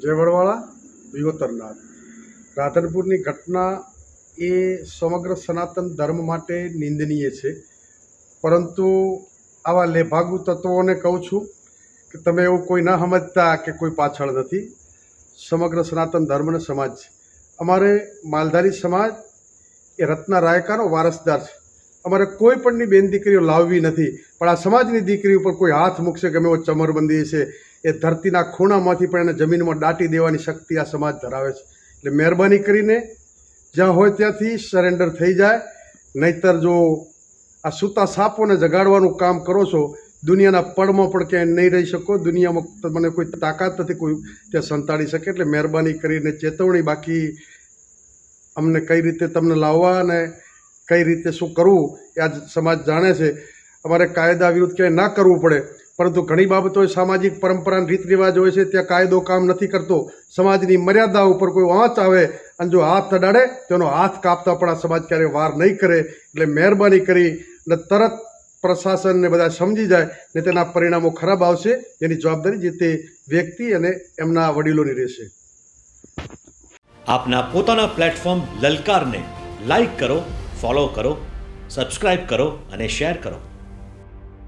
જય વડવાળા વિગોતરનાથ. રાધનપુરની ઘટના એ સમગ્ર સનાતન ધર્મ માટે નિંદનીય છે, પરંતુ આવા લેભાગુ તત્વોને કહું છું કે તમે એવું કોઈ ન સમજતા કે કોઈ પાછળ નથી. સમગ્ર સનાતન ધર્મનો સમાજ છે. અમારે માલધારી સમાજ એ રત્ના રાયકાનો વારસદાર છે. અમારે કોઈ પણની બેન દીકરીઓ લાવવી નથી, પણ આ સમાજની દીકરી ઉપર કોઈ હાથ મૂકશે ગમે એવો ચમરબંધી છે એ ધરતીના ખૂણામાંથી પણ એને જમીનમાં દાટી દેવાની શક્તિ આ સમાજ ધરાવે છે. એટલે મહેરબાની કરીને જ્યાં હોય ત્યાંથી સરેન્ડર થઈ જાય, નહીતર જો આ સૂતા સાપોને જગાડવાનું કામ કરો છો, દુનિયાના પડમાં પણ ક્યાંય નહીં રહી શકો. દુનિયામાં તમને કોઈ તાકાત નથી કોઈ ત્યાં સંતાડી શકે. એટલે મહેરબાની કરીને ચેતવણી. બાકી અમને કઈ રીતે તમને લાવવા અને કઈ રીતે શું કરવું એ આજ સમાજ જાણે છે. અમારે કાયદા વિરુદ્ધ ક્યાંય ના કરવું પડે, પરંતુ ઘણી બાબતો સામાજિક પરંપરા રીત રિવાજ હોય છે, ત્યાં કાયદો કામ નથી કરતો. સમાજની મર્યાદા ઉપર કોઈ વાંચ આવે અને જો હાથ અડાડે તેનો હાથ કાપતા પણ આ સમાજ ક્યારેય વાર નહીં કરે. એટલે મહેરબાની કરી અને તરત પ્રશાસનને બધા સમજી જાય ને તેના પરિણામો ખરાબ આવશે. એની જવાબદારી જે તે વ્યક્તિ અને એમના વડીલોની રહેશે. આપના પોતાના પ્લેટફોર્મ લલકારને લાઈક કરો, ફોલો કરો, સબસ્ક્રાઇબ કરો અને શેર કરો.